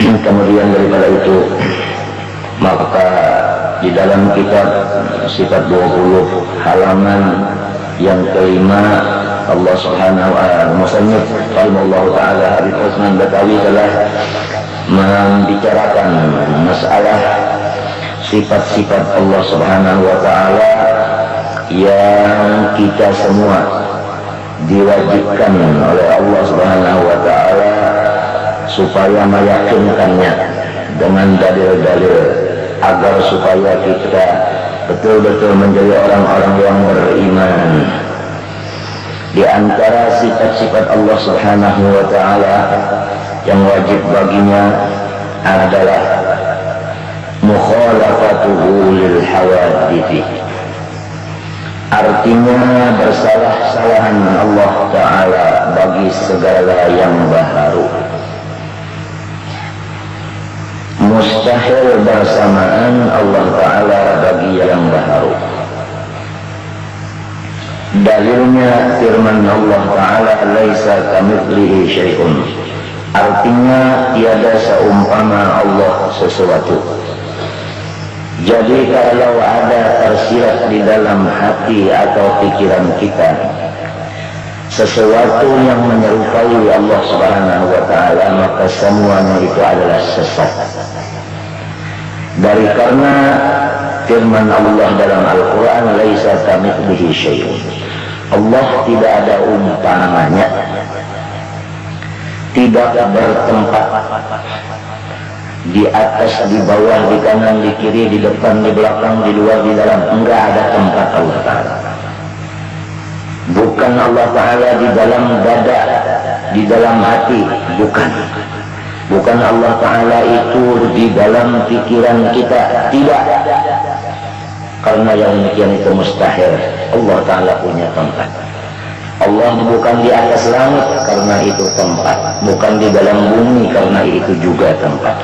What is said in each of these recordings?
Kemudian daripada itu, maka di dalam kitab sifat 20 halaman yang kelima, Allah Subhanahu wa ta'ala, musannif rahimahullahu ta'ala Habib Utsman Batawi telah membicarakan masalah sifat-sifat Allah Subhanahu wa ta'ala yang kita semua diwajibkan oleh Allah Subhanahu wa ta'ala supaya meyakinkannya dengan dalil-dalil agar supaya kita betul-betul menjadi orang-orang yang beriman. Di antara sifat-sifat Allah Subhanahu wa ta'ala yang wajib baginya adalah mukhalafatuhu lil hawadithi, artinya bersalah-salahan Allah Ta'ala bagi segala yang baharu, mustahil bersamaan Allah Ta'ala bagi yang baharu. Dalilnya firman Allah Ta'ala, laisa kamitslihi syai'un, artinya tiada seumpama Allah sesuatu. Jadi kalau ada tersirat di dalam hati atau pikiran kita sesuatu yang menyerupai Allah Subhanahu wa ta'ala, maka semuanya itu adalah sesat. Dari karena firman Allah dalam Al-Quran, laisa kamitslihi syai'un, Allah tidak ada umpamanya, tidak bertempat di atas, di bawah, di kanan, di kiri, di depan, di belakang, di luar, di dalam. Enggak ada tempat Allah Ta'ala. Bukan Allah Ta'ala di dalam dada, di dalam hati, bukan. Bukan Allah Ta'ala itu di dalam pikiran kita, tidak. Karena yang demikian itu mustahil. Allah Ta'ala punya tempat. Allah bukan di atas langit, karena itu tempat. Bukan di dalam bumi, karena itu juga tempat.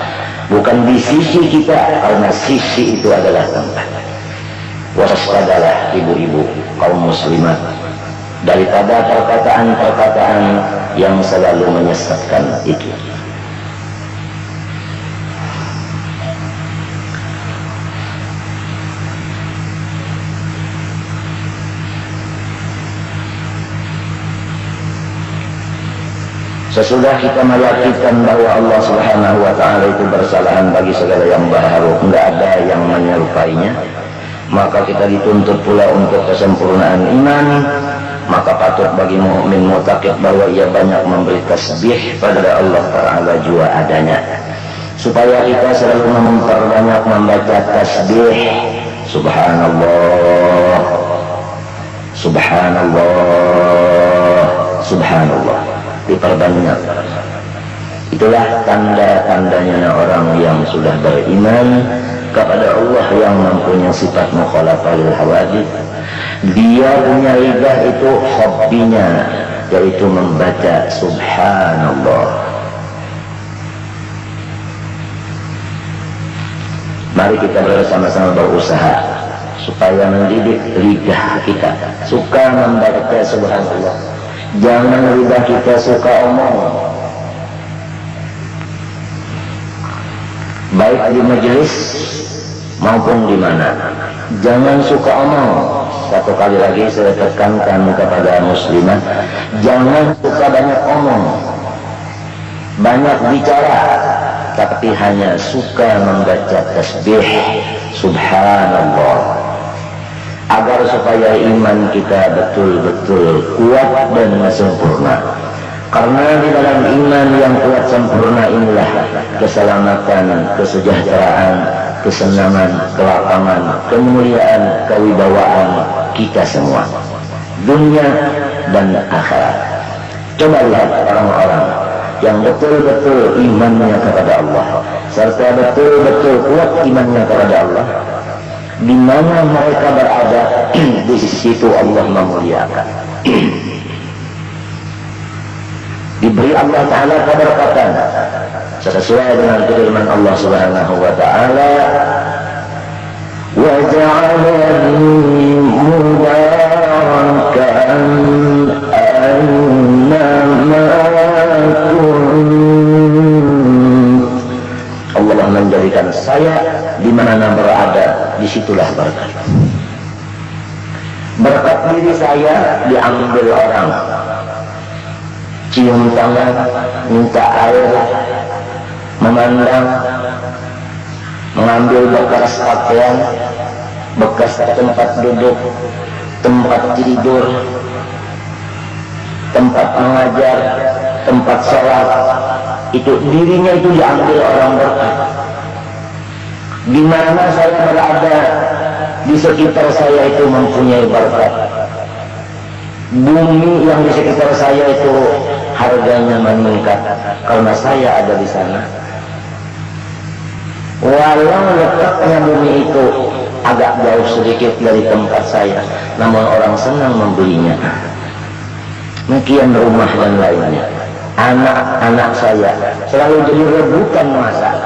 Bukan di sisi kita, karena sisi itu adalah tempat. Waspadalah ibu-ibu kaum muslimat daripada perkataan-perkataan yang selalu menyesatkan itu. Sesudah kita meyakinkan bahwa Allah Subhanahu wa ta'ala itu bersalahan bagi segala yang baharu, enggak ada yang menyerupainya, maka kita dituntut pula untuk kesempurnaan iman. Maka patut bagi mukmin muttaqin bahwa ia banyak memberi tasbih pada Allah Ta'ala jua adanya, supaya kita selalu memperbanyak membaca tasbih. Subhanallah, Subhanallah, Subhanallah, diperbanyak. Itulah tanda-tandanya orang yang sudah beriman kepada Allah yang mempunyai sifat mukhalafah lil hawadits. Dia punya lidah itu hobinya, yaitu membaca Subhanallah. Mari kita bersama-sama berusaha supaya mendidik lidah kita suka membaca Subhanallah. Jangan lidah kita suka omong, baik di majelis maupun di mana. Jangan suka omong. Satu kali lagi saya tekankan kepada muslimah, jangan suka banyak omong, banyak bicara, tapi hanya suka membaca tasbih Subhanallah, agar supaya iman kita betul-betul kuat dan sempurna. Karena di dalam iman yang kuat sempurna inilah keselamatan, kesejahteraan, kesenangan, kelapangan, kemuliaan, kewibawaan kita semua, dunia dan akhirat. Coba lihat orang-orang yang betul-betul imannya kepada Allah, serta betul-betul kuat imannya kepada Allah, di mana mereka berada, di situ Allah memuliakan. Diberi Allah Ta'ala keberkatan sesuai dengan firman Allah Subhanahu wa ta'ala, wa ja'alani mubarakan annama kunt menjadikan saya di mana berada, disitulah berkat. Berkat diri saya diambil orang, cium tangan, minta air, memandang, mengambil bekas pakaian, bekas tempat duduk, tempat tidur, tempat mengajar, tempat sholat, itu dirinya itu diambil orang berkat. Di mana saya berada, di sekitar saya itu mempunyai berkat. Bumi yang di sekitar saya itu harganya meningkat karena saya ada di sana. Walau letaknya bumi itu agak jauh sedikit dari tempat saya, namun orang senang membelinya. Demikian rumah dan lainnya. Anak-anak saya selalu jadi rebutan masa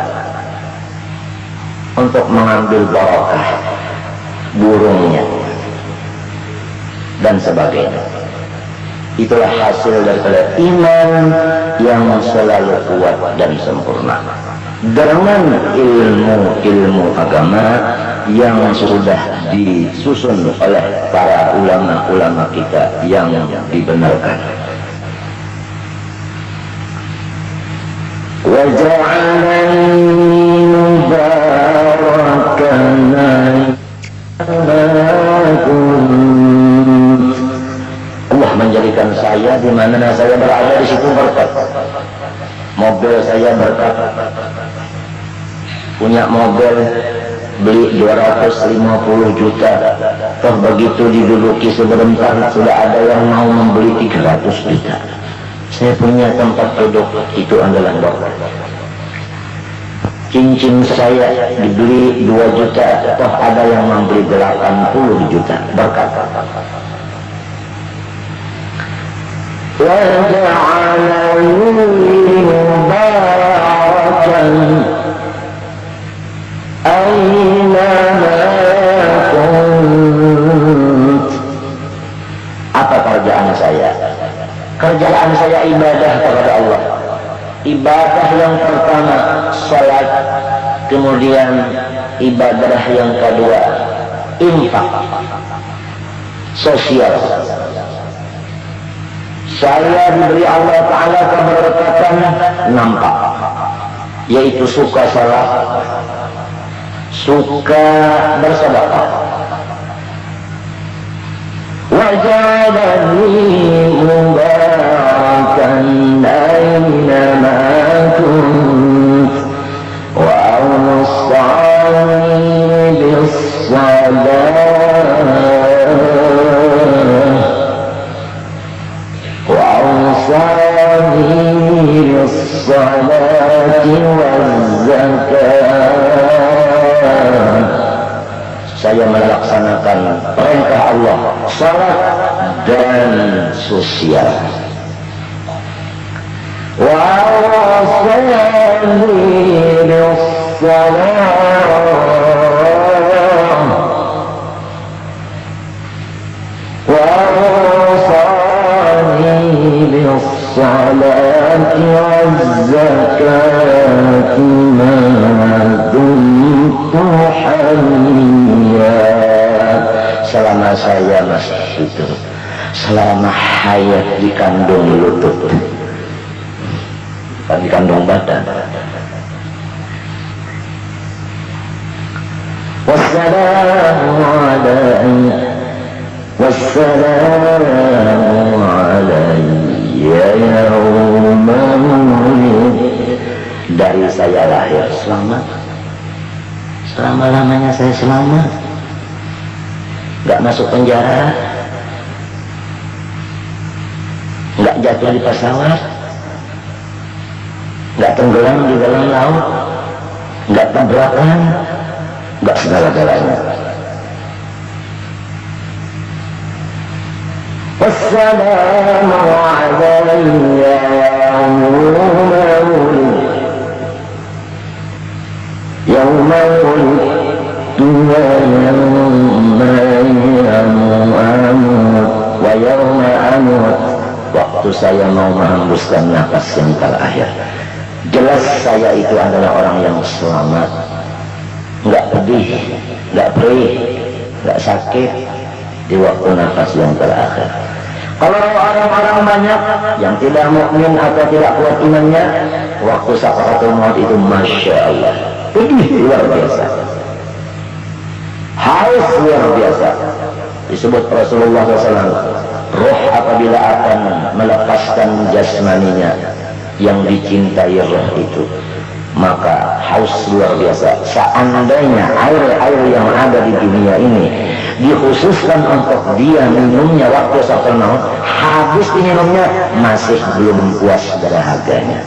untuk mengambil barokah burungnya dan sebagainya. Itulah hasil daripada iman yang selalu kuat dan sempurna dengan ilmu agama yang sudah disusun oleh para ulama-ulama kita yang dibenarkan. Wa ja'alani mubarakan Allah menjadikan saya di mana saya berada, di situ berkat. Mobil saya berkat. Punya mobil beli 250 juta. Toh begitu diduduki sebentar sudah ada yang mau membeli 300 juta. Saya punya tempat duduk, itu adalah berkat. Cincin saya dibeli 2 juta, toh ada yang membeli 80 juta, berkat. وَجَعَلَنِي مُبَارَكًا أَيْنَمَا كُنتُ. Apa kerjaan saya? Kerjaan saya ibadah kepada Allah. Ibadah yang pertama salat, kemudian ibadah yang kedua infak, sosial. Saya diberi Allah Ta'ala keberkatan nampak, yaitu suka salat, suka bersedekah. Waj'alani mubarakan aynama kunt wa awsani bis-salat saya melaksanakan perintah Allah, salat dan sosial. Wa awsani bis-salat والصلاة والزكاة ما دمت حيا. Selama saya masih hidup, selama hayat dikandung lutut, bukan dikandung badan. Wassalamu alaikum wassalamu alayya yawma wulid. Dari saya lahir selamat, selama-lamanya saya selamat, nggak masuk penjara, nggak jatuh di pesawat, nggak tenggelam di dalam laut, nggak tabrakan, nggak segala-galanya. Wassalamu alayya yawma wulidtu wa yawma amut wa yawma amut, waktu saya mau menghembuskan nafas yang terakhir. Jelas saya itu adalah orang yang selamat, nggak pedih, nggak perih, nggak sakit di waktu nafas yang terakhir. Kalau orang-orang banyak yang tidak mukmin atau tidak kuat imannya, waktu sakaratul maut itu masya Allah pedih luar biasa, haus luar biasa. Disebut Rasulullah SAW, roh apabila akan melepaskan jasmaninya yang dicintai roh itu, maka haus luar biasa. Seandainya air-air yang ada di dunia ini dikhususkan untuk dia minumnya waktu sakaratul maut, habis diminumnya masih belum puas darahaganya.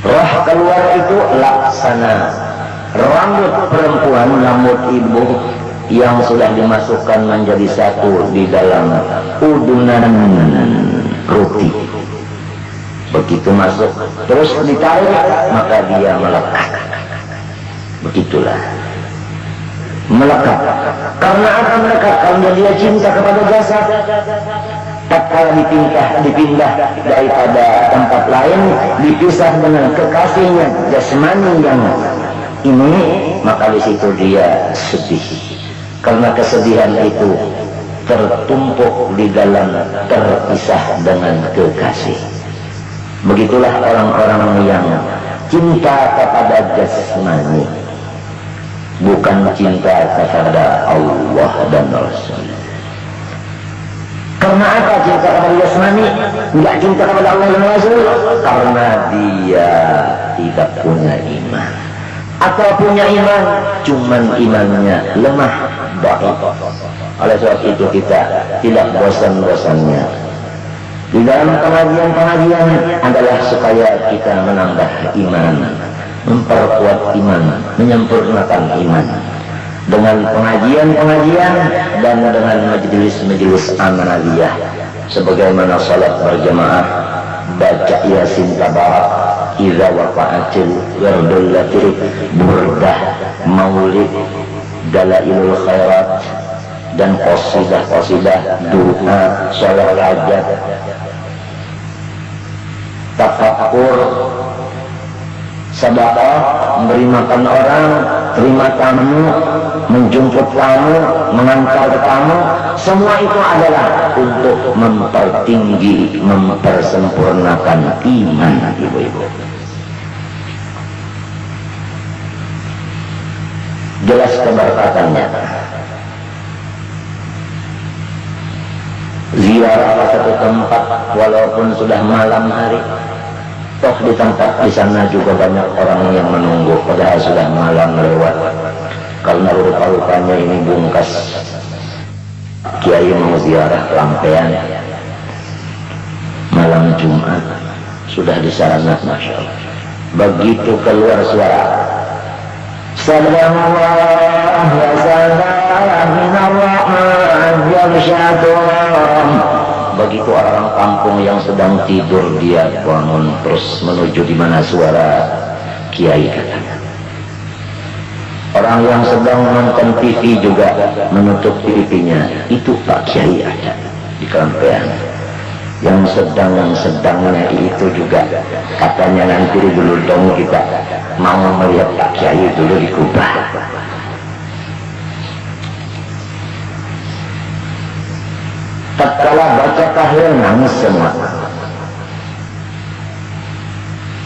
Roh keluar itu laksana rambut perempuan, rambut ibu yang sudah dimasukkan menjadi satu di dalam udunan roti. Begitu masuk terus ditarik, maka dia melekat. Begitulah melekat. Karena apa melekat? Karena dia cinta kepada jasad. Tatkala dipindah daripada tempat lain, dipisah dengan kekasihnya jasmani yang ini, maka di situ dia sedih. Karena kesedihan itu tertumpuk di dalam terpisah dengan kekasih. Begitulah orang-orang yang cinta kepada jasmani, bukan cinta kepada Allah dan Rasul. Karena apa cinta kepada jasmani, enggak cinta kepada Allah dan Rasul? Karena dia tidak punya iman, atau punya iman cuman imannya lemah, dhaif. Oleh sebab itu kita tidak bosan-bosannya di dalam pengajian-pengajian adalah supaya kita menambah iman, memperkuat iman, menyempurnakan iman dengan pengajian-pengajian dan dengan majelis-majelis amaliyah, sebagaimana salat berjamaah, baca Yasin Tabarak, idza waqa'atil wardul latir, burdah, maulid, dalailul khairat, dan qasidah-qasidah, doa, salat hajat, tafakkur, sedekah, memberi makan orang, terima tamu, menjemput tamu, mengantar tamu, semua itu adalah untuk mempertinggi, mempersempurnakan iman, ibu-ibu. Jelas keberkatannya. Ziarah ke satu tempat walaupun sudah malam hari, toh di tempat di sana juga banyak orang yang menunggu padahal sudah malam lewat, karena rupa-rupanya ini bungkas kiai mau ziarah lampian malam Jumat, sudah di sana. Masya Allah, begitu keluar suara Sallallahu wa sallam minarrahman yarsyatum, begitu orang kampung yang sedang tidur dia bangun terus menuju di mana suara kiai katanya. Orang yang sedang menonton TV juga menutup TV-nya, itu Pak Kiai ada di kerampean. Yang sedangnya itu juga katanya nanti dulu dong kita mau melihat Pak Kiai dulu di Kubah. Tatkala baca tahlil nangis semua,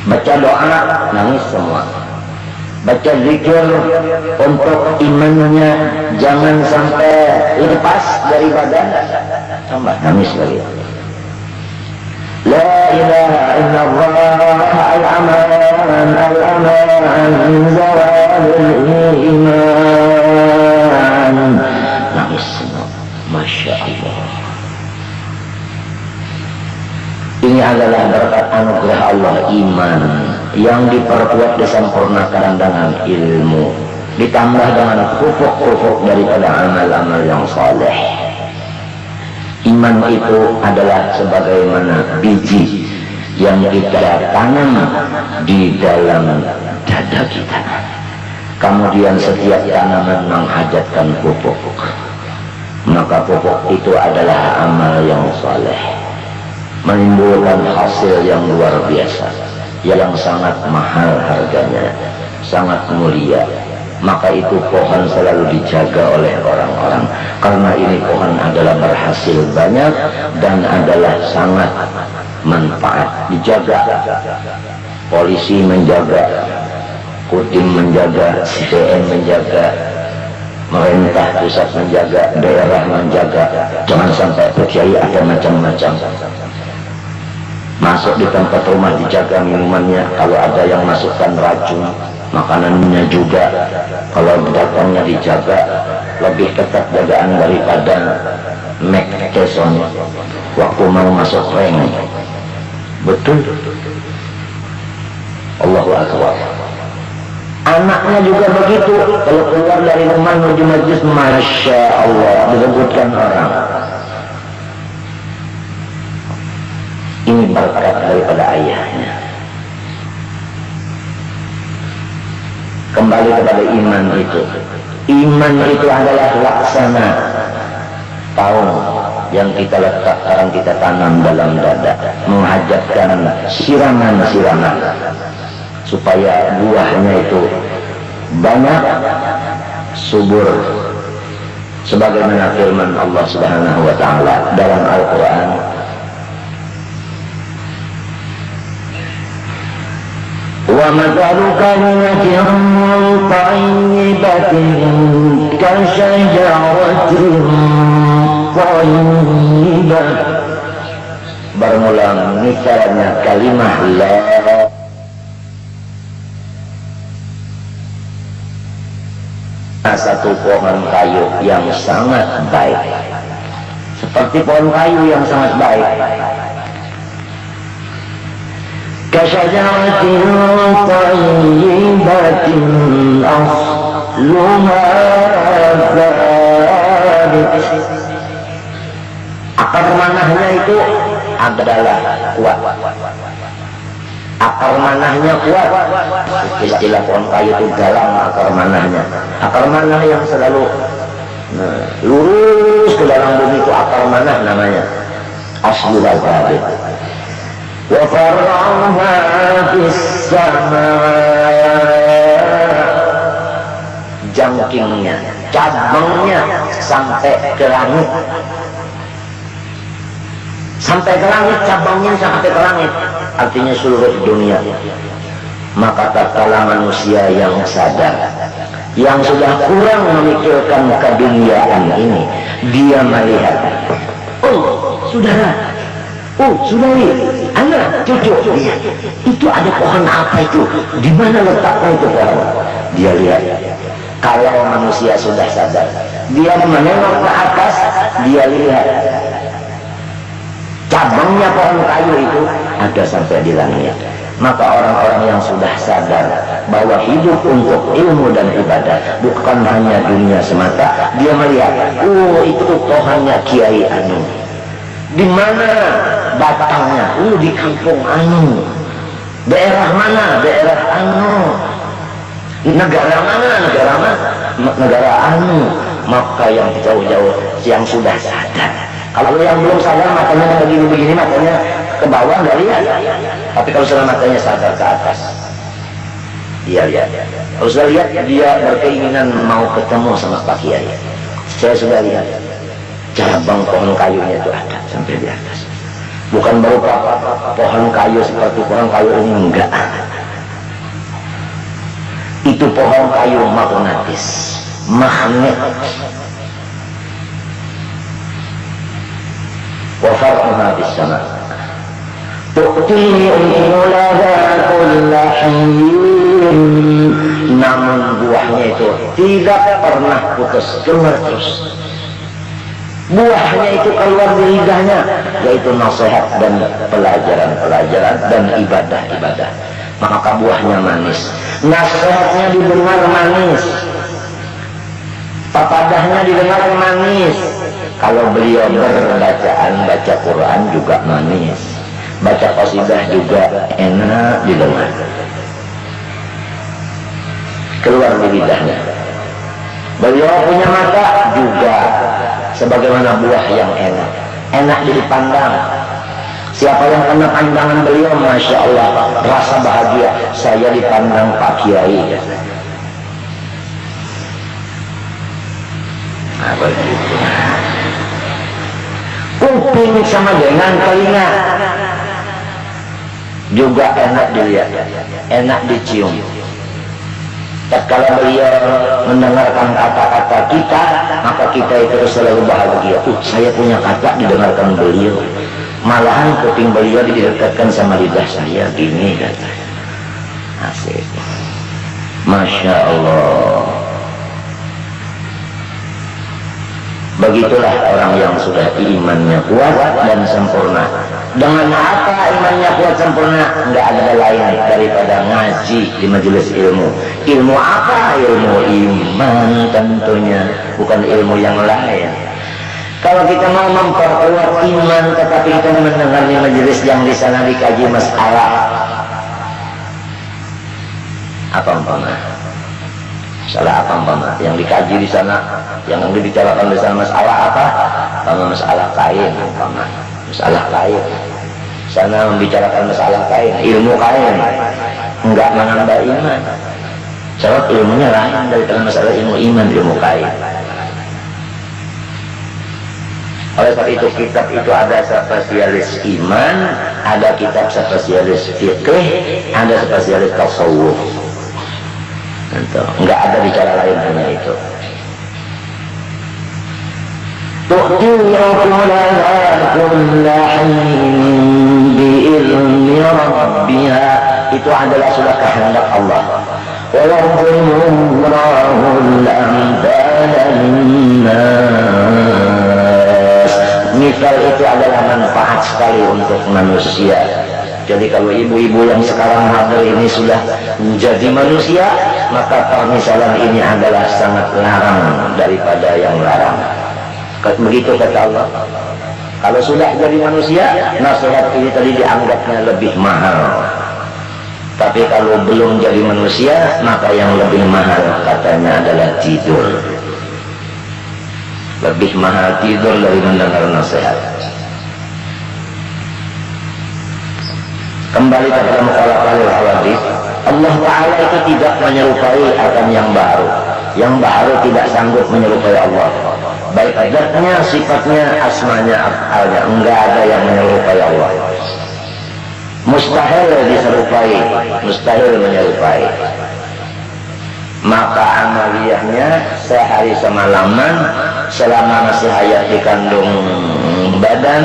baca doa nangis semua, baca zikir untuk imannya jangan sampai lepas dari badan, tambah nangis lagi. La ilaha illallah al-aman al-aman min zawalil iman, nangis semua. Masya Allah. Ini adalah berkat anugerah Allah, iman yang diperkuat, disempurnakan dengan ilmu, ditambah dengan pupuk-pupuk daripada amal-amal yang saleh. Iman itu adalah sebagaimana biji yang kita tanam di dalam dada kita. Kemudian setiap tanaman menghajatkan pupuk, maka pupuk itu Allah amal yang saleh, menimbulkan hasil yang luar biasa. yang sangat mahal harganya, sangat mulia. Maka itu pohon selalu dijaga oleh orang-orang, karena ini pohon adalah berhasil banyak dan adalah sangat manfaat. Dijaga, polisi menjaga, Kodim menjaga, CPN menjaga, pemerintah pusat menjaga, daerah menjaga. Jangan sampai berkiai ada macam-macam. Masuk di tempat rumah dijaga minumannya, kalau ada yang masukkan racun, makanannya juga. Kalau datangnya dijaga, lebih ketat jagaan daripada Mac Tyson waktu mau masuk ring. Betul. Allahu Akbar. Anaknya juga begitu, kalau keluar dari rumah menuju majlis, Masya Allah, disebutkan orang. Ini berkat daripada ayahnya. Kembali kepada iman itu. Iman itu adalah laksana tahun yang kita letakkan, kita tanam dalam dada, menghajatkan siraman-siraman supaya buahnya itu banyak, subur, sebagaimana firman Allah Subhanahu wa taala dalam Al-Qur'an. Wa mathalu kalimatin thayyibatin kasyajaratin thayyibah. Bermula misalnya kalimah la satu pohon kayu yang sangat baik, seperti pohon kayu yang sangat baik. Kasyajaratin thayyibatin asluha thabit. Akar manahnya itu adalah kuat. Akar manahnya kuat. Istilah pohon kayu itu dalam akar manahnya. Akar manah yang selalu lurus ke dalam bumi itu akar manah namanya. Asluha thabit. Wa far'uha fis samaa. Jangkingnya, cabangnya sampai ke langit. Sampai ke langit, cabangnya sampai ke langit. Artinya seluruh dunia. Maka tatkala manusia yang sadar, yang sudah kurang memikirkan keduniaan ini, dia melihat, oh saudara, oh saudari, anak, cucu, itu ada pohon apa itu? Di mana letaknya itu pohon? Dia lihat. Kalau manusia sudah sadar, dia menengok ke atas, dia lihat cabangnya pohon kayu itu ada sampai di langit. Maka orang-orang yang sudah sadar bahwa hidup untuk ilmu dan ibadah bukan hanya dunia semata, dia melihat, oh itu pohonnya Kiai Anu. Di mana batangnya? Oh di kampung Anu. Daerah mana? Daerah Anu. Negara mana? Negara Anu. Maka yang jauh-jauh, yang sudah sadar. Kalau yang belum sadar, matanya begini-begini, matanya ke bawah nggak lihat. Tapi kalau sudah matanya sadar ke atas, dia lihat. Kalau sudah lihat, dia berkeinginan mau ketemu sama Pak Kiai. Saya sudah lihat cabang pohon kayunya itu ada sampai di atas. Bukan berupa pohon kayu seperti pohon kayu ini, enggak. Itu pohon kayu magnetis, magnet. Wa far'uha bis sama. Tu'ti ukulaha kulla hin. Namun buahnya itu tidak pernah putus, keluar terus. Buahnya itu keluar di lidahnya, yaitu nasihat dan pelajaran-pelajaran dan ibadah-ibadah. Maka buahnya manis, nasihatnya didengar manis, papadahnya didengar manis. Kalau beliau baca Quran juga manis, baca qasidah juga enak didengar, keluar di lidahnya. Beliau punya mata juga sebagaimana buah yang enak dipandang. Siapa yang kena pandangan beliau, Masya Allah, rasa bahagia. Saya dipandang Pak Kiai. Nah, begitu. Kuping sama dengan telinga juga enak dilihat, enak dicium. Tatkala beliau mendengarkan kata-kata kita, maka kita itu selalu bahagia. Saya punya kata didengarkan beliau. Malahan kuping beliau didekatkan sama lidah saya, gini kata. Asik. Masya Allah. Begitulah orang yang sudah imannya kuat dan sempurna. Dengan apa imannya kuat sempurna? Enggak ada lain daripada ngaji di majelis ilmu. Ilmu apa? Ilmu iman tentunya, bukan ilmu yang lain. Kalau kita mau memperkuat iman tetapi kita mendengar di majelis yang di sana dikaji masalah apa umpama? Masalah apa umpama? Yang dikaji di sana, yang dibicarakan di sana masalah apa? Masalah kain umpama. Masalah kain. Sana membicarakan masalah kain, ilmu kain. Enggak menambah iman. Sebab ilmunya lain daripada masalah ilmu iman, ilmu kain. Oleh sebab itu kitab itu ada spesialis iman, ada kitab spesialis fikih, ada spesialis tasawuf. Enggak ada bicara lain hanya itu. Itu adalah sudah kehendak Allah. Misal itu adalah manfaat sekali untuk manusia. Jadi kalau ibu-ibu yang sekarang hadir ini sudah menjadi manusia, maka permisalan ini adalah sangat larang daripada yang larang. Begitu kata Allah. Kalau sudah jadi manusia, nasihat ini tadi dianggapnya lebih mahal. Tapi kalau belum jadi manusia, maka yang lebih mahal katanya adalah tidur. Lebih mahal tidur dari mendengar nasihat. Kembali kepada mukhalafahul hawadits, Allah Ta'ala itu tidak menyerupai akan yang baru. Yang baru tidak sanggup menyerupai Allah. Baik zatnya, sifatnya, asmanya, af'alnya, enggak ada yang menyerupai Allah. Mustahil diserupai, mustahil menyerupai. Maka amaliyahnya sehari semalaman selama masih hayat di kandung badan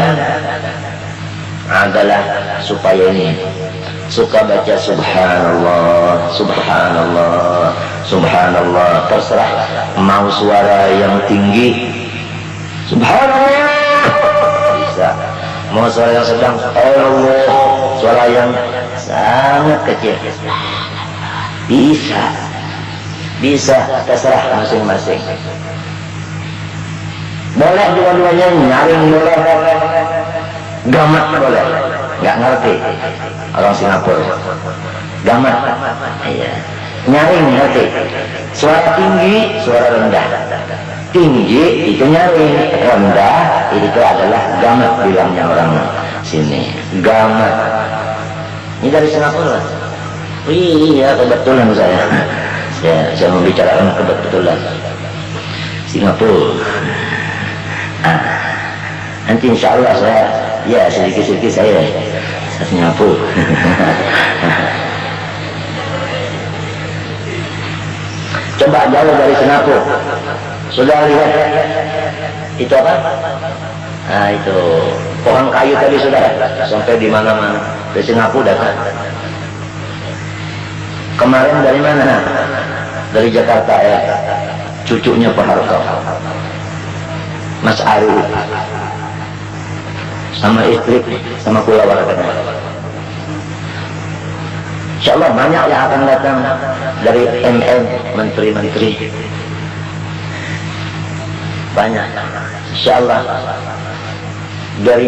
adalah supaya ini suka baca subhanallah, subhanallah, subhanallah. Terserah mau suara yang tinggi subhanallah bisa, mau suara yang sedang Allah, suara yang sangat kecil bisa, bisa, terserah masing-masing. Boleh dua-duanya, nyaring boleh, gamat boleh. Nggak ngerti orang Singapura, gamat, iya. Nyaring ngerti, suara tinggi, suara rendah. Tinggi itu nyaring, rendah itu adalah gamat, bilangnya orang sini, gamat. Ini dari Singapura. Iya, kebetulan saya membicarakan kebetulan Singapura. Nanti insya Allah saya, ya sedikit-sedikit saya Singapura. Coba jauh dari Singapura, sudah lihat itu apa? Nah itu pohon kayu tadi sudah sampai di mana-mana. Dari Singapura kan? Kemarin dari mana? Dari Jakarta ya. Cucunya Pak Harto, Mas Ari, sama istri, sama keluarganya. Insya Allah banyak yang akan datang dari MM, menteri-menteri. Banyak. Insya Allah. Dari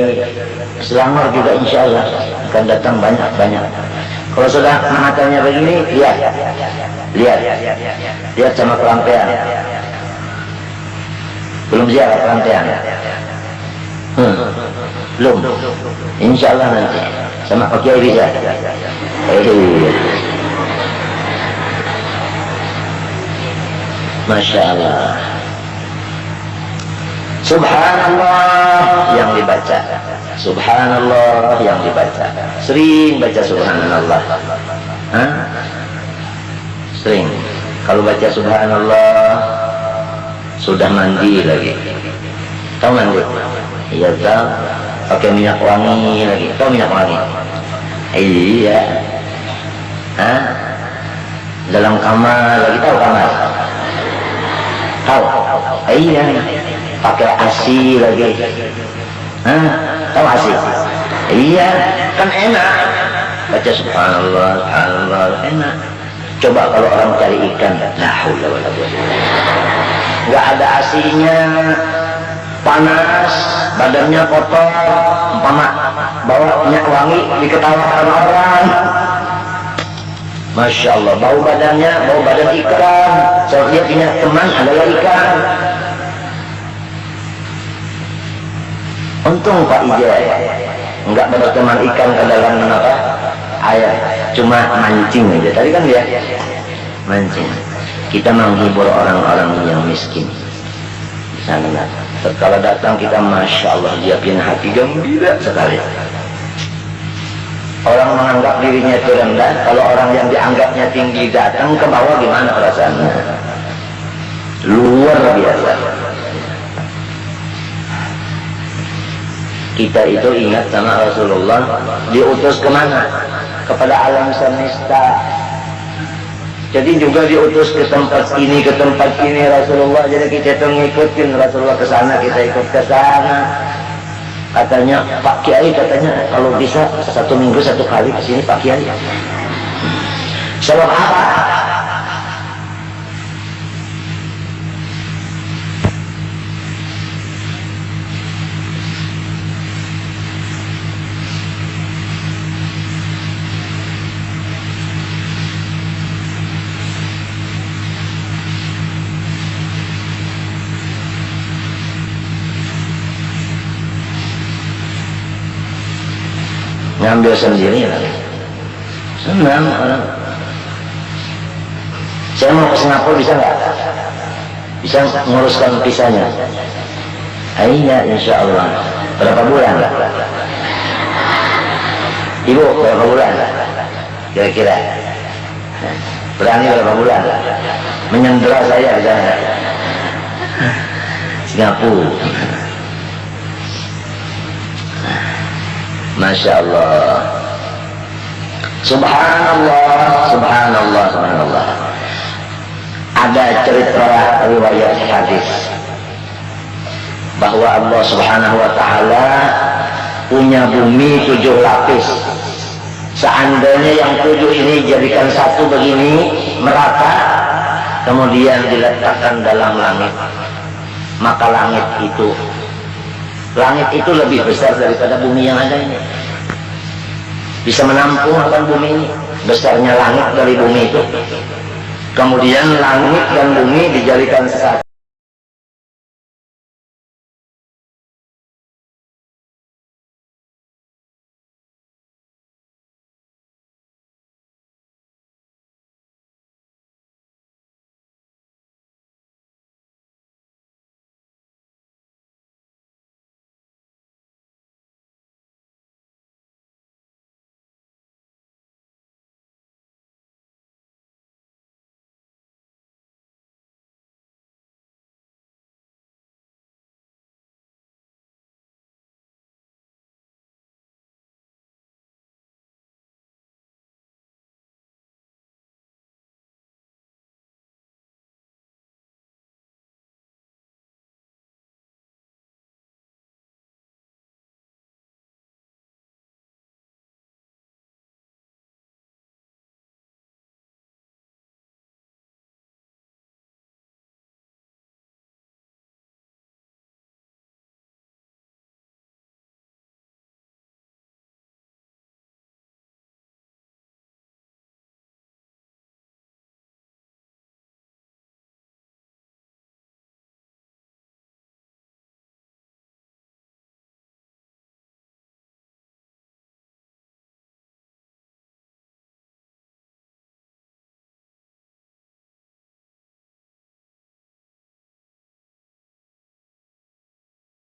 Selangor juga insya Allah akan datang banyak-banyak. Kalau sudah matanya begini, lihat sama kerampean. Belum ziarah kerampean. Belum. Insya Allah nanti sama Pak Kiai bisa. Masya Allah. Subhanallah yang dibaca, Subhanallah yang dibaca. Sering baca Subhanallah. Hah? Sering. Kalau baca Subhanallah sudah mandi lagi. Tahu mandi? Iya tahu. Pakai minyak wangi lagi. Tahu minyak wangi? Iya. Hah? Dalam kamar lagi, tahu kamar? Tahu? Iya. Pakai ASI lagi. Hah? Tahu ASI? Iya, kan enak. Baca Subhanallah, Subhanallah, enak. Coba kalau orang cari ikan, la haula wala quwwata. Enggak ada ASI-nya, panas, badannya kotor, umpama bawa minyak wangi diketawakan orang. Masya Allah, bau badannya, bau badan ikan. Saya dia punya teman adalah ikan. Untung Pak Ijai enggak berteman ikan ke dalam apa? Air, cuma mancing aja. Tadi kan dia mancing. Kita menghibur orang-orang yang miskin. Sana, kalau datang kita, masya Allah, dia punya hati gembira sekali. Orang menganggap dirinya itu rendah, kalau orang yang dianggapnya tinggi datang ke bawah, gimana perasaannya? Luar biasa. Kita itu ingat sama Rasulullah, diutus kemana? Kepada alam semesta. Jadi juga diutus ke tempat ini, ke tempat ini Rasulullah. Jadi kita itu ngikutin Rasulullah ke sana, kita ikut ke sana. Katanya Pak Kiai, katanya kalau bisa 1 minggu 1 kali ke sini Pak Kiai. Sebab apa? Ngambil sendiri lagi. Senang orang. Saya mau ke Singapura, bisa nggak? Bisa menguruskan visanya? Iya, insya Allah. Berapa bulan? Ibu, berapa bulan? Kira-kira? Berani berapa bulan? Menyendera saya di sana. Singapura. Masya Allah. Subhanallah, Subhanallah, Subhanallah. Ada cerita riwayat hadis bahwa Allah Subhanahu wa ta'ala punya bumi 7 lapis. Seandainya yang 7 ini jadikan satu begini merata, kemudian diletakkan dalam langit, maka langit itu lebih besar daripada bumi yang ada ini. Bisa menampung akan bumi ini, besarnya langit dari bumi itu. Kemudian langit dan bumi dijadikan satu.